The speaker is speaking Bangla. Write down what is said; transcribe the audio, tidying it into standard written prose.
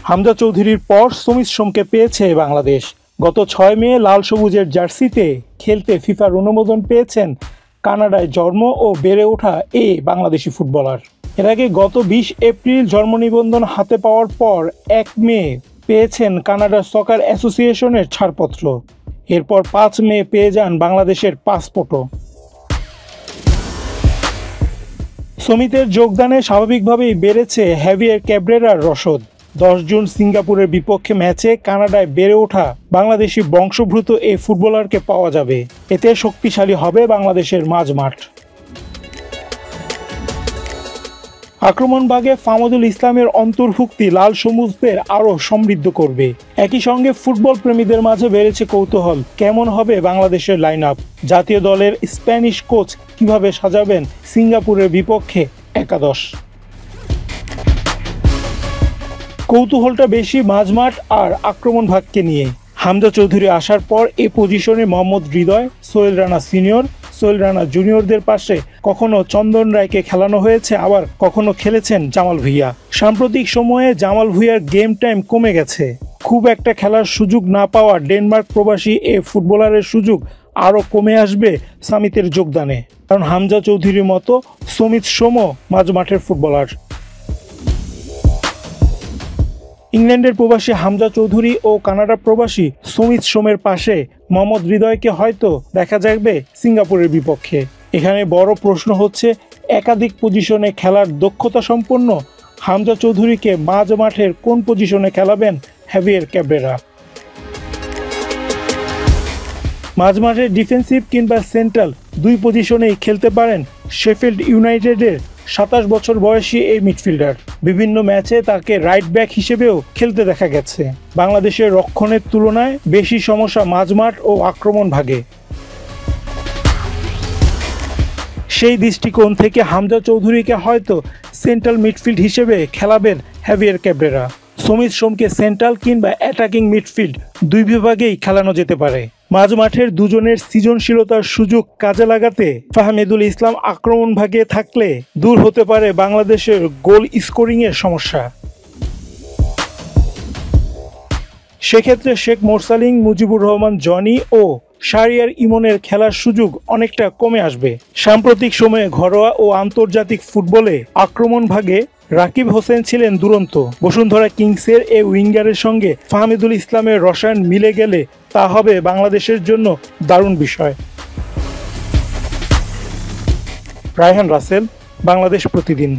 হামজা চৌধুরীর পর সমিত সোমকে পেয়েছে বাংলাদেশ। গত 6 মে লাল সবুজের জার্সিতে খেলতে ফিফার অনুমোদন পেয়েছেন কানাডায় জন্ম ও বেড়ে ওঠা এই বাংলাদেশি ফুটবলার। এর আগে গত 20 এপ্রিল জন্ম নিবন্ধন হাতে পাওয়ার পর 1 মে পেয়েছেন কানাডা সকার অ্যাসোসিয়েশনের ছাড়পত্র। এরপর 5 মে পেয়ে যান বাংলাদেশের পাসপোর্টও। সমিতের যোগদানে স্বাভাবিকভাবেই বেড়েছে হ্যাভিয়ার ক্যাব্রেরার রসদ। 10 জুন সিঙ্গাপুরের বিপক্ষে ম্যাচে কানাডায় বেড়ে ওঠা বাংলাদেশি বংশোদ্ভূত এই ফুটবলারকে পাওয়া যাবে। এতে শক্তিশালী হবে বাংলাদেশের মাঝমাঠ। আক্রমণভাগে ফাহমুদুল ইসলামের অন্তর্ভুক্তি লাল সবুজদের আরও সমৃদ্ধ করবে। একই সঙ্গে ফুটবল প্রেমীদের মাঝে বেড়েছে কৌতূহল, কেমন হবে বাংলাদেশের লাইন আপ, জাতীয় দলের স্প্যানিশ কোচ কিভাবে সাজাবেন সিঙ্গাপুরের বিপক্ষে একাদশ। কৌতূহলটা বেশি মাঝমাঠ আর আক্রমণ ভাগকে নিয়ে। হামজা চৌধুরী আসার পর এ পজিশনে মোহাম্মদ হৃদয়, সোহেল রানা সিনিয়র, সোহেল রানা জুনিয়রদের পাশে কখনো চন্দন রায়কে খেলানো হয়েছে, আবার কখনো খেলেছেন জামাল ভুঁইয়া। সাম্প্রতিক সময়ে জামাল ভুঁইয়ার গেম টাইম কমে গেছে। খুব একটা খেলার সুযোগ না পাওয়া ডেনমার্ক প্রবাসী এ ফুটবলারের সুযোগ আরও কমে আসবে সামিতের যোগদানে, কারণ হামজা চৌধুরীর মতো সমিত সোমও মাঝমাঠের ফুটবলার। ইংল্যান্ডের প্রবাসী হামজা চৌধুরী ও কানাডা প্রবাসী সমিত সোমের পাশে মোহাম্মদ হৃদয়কে হয়তো দেখা যাবে সিঙ্গাপুরের বিপক্ষে। এখানে বড় প্রশ্ন হচ্ছে, একাধিক পজিশনে খেলার দক্ষতা সম্পন্ন হামজা চৌধুরীকে মাঝ মাঠের কোন পজিশনে খেলাবেন হ্যাভিয়ার ক্যাব্রেরা। মাঝমাঠের ডিফেন্সিভ কিংবা সেন্ট্রাল দুই পজিশনেই খেলতে পারেন শেফিল্ড ইউনাইটেডের 27 বছর বয়সী এই মিডফিল্ডার। বিভিন্ন ম্যাচে তাকে রাইট ব্যাক হিসেবেও খেলতে দেখা গেছে। বাংলাদেশের রক্ষণের তুলনায় বেশি সমস্যা মাঝমাঠ ও আক্রমণ ভাগে। সেই দৃষ্টিকোণ থেকে হামজা চৌধুরীকে হয়তো সেন্ট্রাল মিডফিল্ড হিসেবে খেলাবেন হ্যাভিয়ার ক্যাব্রেরা। সমিত সোমকে সেন্ট্রাল কিংবা অ্যাটাকিং মিডফিল্ড দুই বিভাগেই খেলানো যেতে পারে। মাঝমাঠের দুজনের সৃজনশীলতার সুযোগ কাজে লাগাতে ফাহমুদুল ইসলাম আক্রমণ ভাগে থাকলে দূর হতে পারে বাংলাদেশের গোল স্কোরিংয়ের সমস্যা। সেক্ষেত্রে শেখ মোরসালিং, মুজিবুর রহমান জনি ও শাহরিয়ার ইমনের খেলার সুযোগ অনেকটা কমে আসবে। সাম্প্রতিক সময়ে ঘরোয়া ও আন্তর্জাতিক ফুটবলে আক্রমণ ভাগে রাকিব হোসেন ছিলেন দুরন্ত। বসুন্ধরা কিংসের এ উইঙ্গারের সঙ্গে ফাহমুদুল ইসলামের রসায়ন মিলে গেলে তা হবে বাংলাদেশের জন্য দারুণ বিষয়। রায়হান রাসেল, বাংলাদেশ প্রতিদিন।